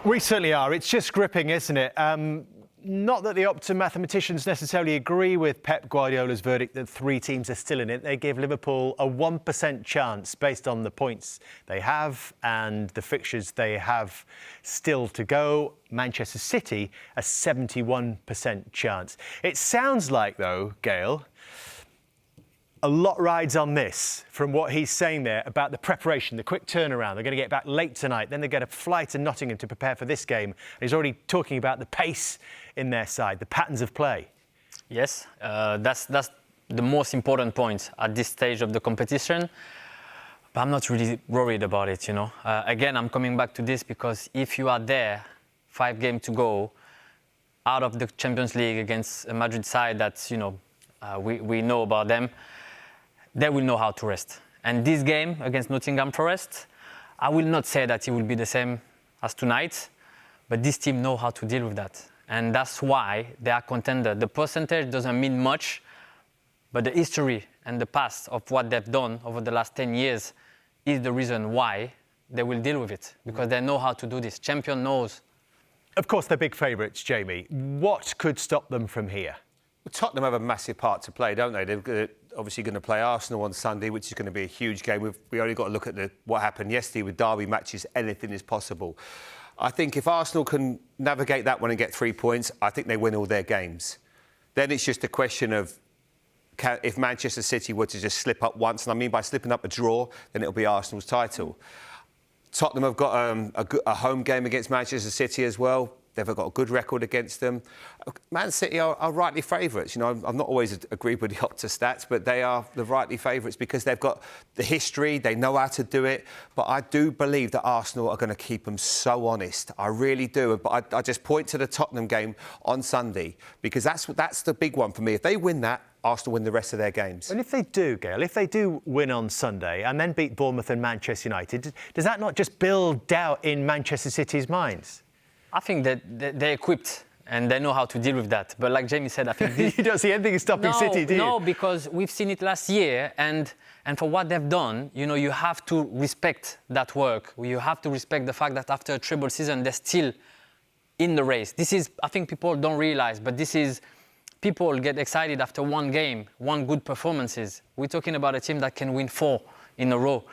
We certainly are. It's just gripping, isn't it? Not that the Opta mathematicians necessarily agree with Pep Guardiola's verdict that 3 teams are still in it. They give Liverpool a 1% chance based on the points they have and the fixtures they have still to go. Manchester City, a 71% chance. It sounds like, though, Gael, a lot rides on this from what he's saying there about the preparation, the quick turnaround. They're going to get back late tonight. Then they get a flight to Nottingham to prepare for this game. And he's already talking about the pace in their side, the patterns of play. Yes, that's the most important point at this stage of the competition. But I'm not really worried about it, you know. Again, I'm coming back to this because if you are there, 5 games to go, out of the Champions League against a Madrid side that's, you know, we know about them, they will know how to rest. And this game against Nottingham Forest, I will not say that it will be the same as tonight, but this team know how to deal with that. And that's why they are contender. The percentage doesn't mean much, but the history and the past of what they've done over the last 10 years is the reason why they will deal with it, because they know how to do this. Champion knows. Of course, they're big favourites, Jamie. What could stop them from here? Well, Tottenham have a massive part to play, don't they? They're obviously going to play Arsenal on Sunday, which is going to be a huge game. We only got to look at what happened yesterday with derby matches. Anything is possible. I think if Arsenal can navigate that one and get 3 points, I think they win all their games. Then it's just a question of if Manchester City were to just slip up once, and I mean by slipping up a draw, then it'll be Arsenal's title. Tottenham have got a home game against Manchester City as well. They've got a good record against them. Man City are rightly favourites. You know, I've not always agreed with the Opta stats, but they are the rightly favourites because they've got the history, they know how to do it. But I do believe that Arsenal are going to keep them so honest. I really do. But I just point to the Tottenham game on Sunday because that's the big one for me. If they win that, Arsenal win the rest of their games. And if they do, Gael, if they do win on Sunday and then beat Bournemouth and Manchester United, does that not just build doubt in Manchester City's minds? I think that they're equipped and they know how to deal with that. But like Jamie said, I think this... You don't see anything stopping City, do you? No, because we've seen it last year and for what they've done, you know, you have to respect that work. You have to respect the fact that after a treble season, they're still in the race. This is, I think people don't realise, but this is... People get excited after one game, one good performances. We're talking about a team that can win 4 in a row.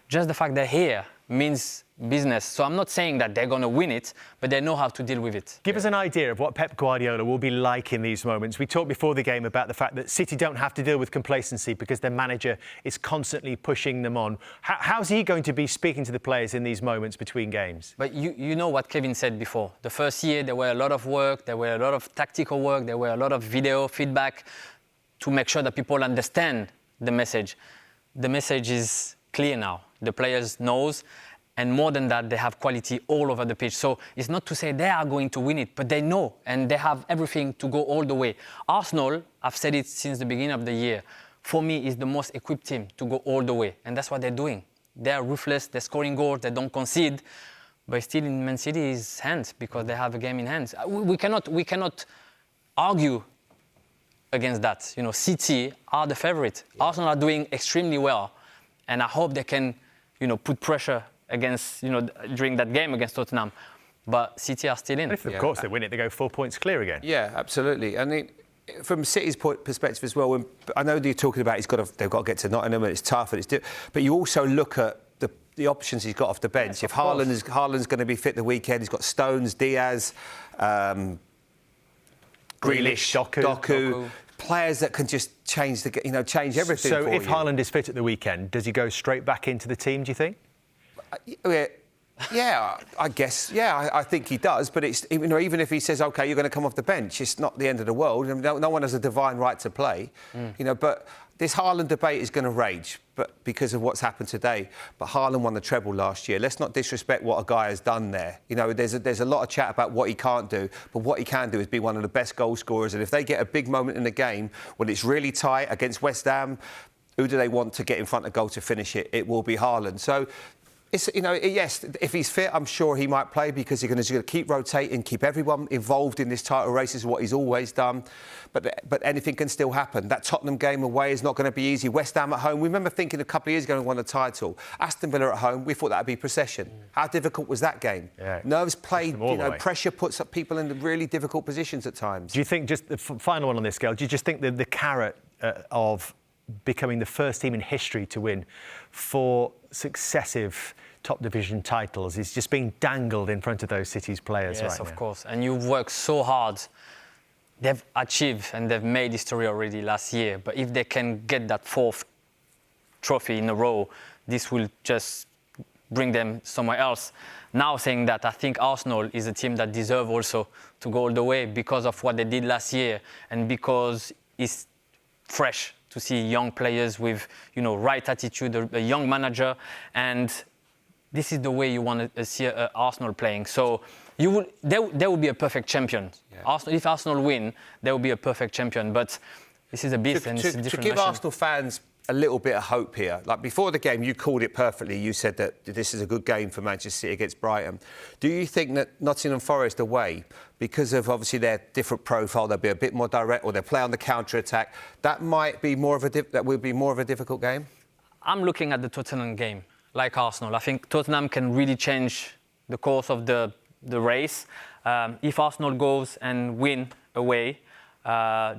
Just the fact they're here means business. So I'm not saying that they're going to win it, but they know how to deal with it. Give us an idea of what Pep Guardiola will be like in these moments. We talked before the game about the fact that City don't have to deal with complacency because their manager is constantly pushing them on. How's he going to be speaking to the players in these moments between games? But you know what Kevin said before. The first year, there were a lot of work, there were a lot of tactical work, there were a lot of video feedback to make sure that people understand the message. The message is clear now. The players knows. And more than that, they have quality all over the pitch. So it's not to say they are going to win it, but they know and they have everything to go all the way. Arsenal, I've said it since the beginning of the year, for me is the most equipped team to go all the way. And that's what they're doing. They're ruthless, they're scoring goals, they don't concede. But still in Man City's hands because they have a game in hands. We cannot argue against that. You know, City are the favourite. Yeah. Arsenal are doing extremely well. And I hope they can, you know, put pressure against, you know, during that game against Tottenham. But City are still in. If, of course, they win it, they go 4 points clear again. Yeah, absolutely. And from City's perspective as well, I know you're talking about they've got to get to Nottingham and it's tough, but you also look at the options he's got off the bench. Yes, if Haaland's going to be fit the weekend, he's got Stones, Diaz, Grealish, Doku. Players that can just change change everything. So for if you. Haaland is fit at the weekend, does he go straight back into the team, do you think? Yeah, I guess. Yeah, I think he does. But it's, you know, even if he says, OK, you're going to come off the bench, it's not the end of the world. No one has a divine right to play. You know, but this Haaland debate is going to rage, but because of what's happened today. But Haaland won the treble last year. Let's not disrespect what a guy has done there. You know, there's a lot of chat about what he can't do, but what he can do is be one of the best goal scorers. And if they get a big moment in the game when it's really tight against West Ham, who do they want to get in front of goal to finish it? It will be Haaland. So It's, you know, yes, if he's fit, I'm sure he might play because he's going to keep rotating, keep everyone involved in this title race is what he's always done. But anything can still happen. That Tottenham game away is not going to be easy. West Ham at home, we remember thinking a couple of years ago we won the title. Aston Villa at home, we thought that would be procession. How difficult was that game? Yeah, nerves played, you know, way. pressure puts up people in really difficult positions at times. Do you think, just the final one on this, Gael, do you just think that the carrot of becoming the first team in history to win 4 successive top division titles is just being dangled in front of those City's players right now? Yes, of course. And you've worked so hard. They've achieved and they've made history already last year. But if they can get that 4th trophy in a row, this will just bring them somewhere else. Now saying that, I think Arsenal is a team that deserve also to go all the way because of what they did last year and because it's fresh to see young players with, you know, right attitude, a young manager, and this is the way you want to see Arsenal playing. So there will be a perfect champion. Yeah. Arsenal, if Arsenal win, there will be a perfect champion. But this is a beast and it's a different To give nation. Arsenal fans a little bit of hope here, like before the game, you called it perfectly. You said that this is a good game for Manchester City against Brighton. Do you think that Nottingham Forest away, because of obviously their different profile, they'll be a bit more direct, or they'll play on the counter-attack, that might be that will be more of a difficult game? I'm looking at the Tottenham game, like Arsenal. I think Tottenham can really change the course of the race. If Arsenal goes and win away,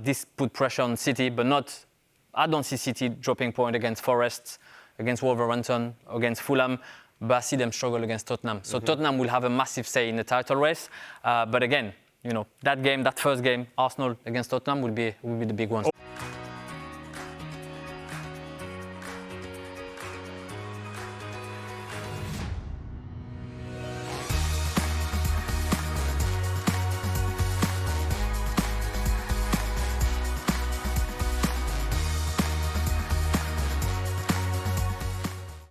this put pressure on City, but not. I don't see City dropping point against Forest, against Wolverhampton, against Fulham, but I see them struggle against Tottenham. So Tottenham will have a massive say in the title race. But again, you know, that first game, Arsenal against Tottenham will be the big one.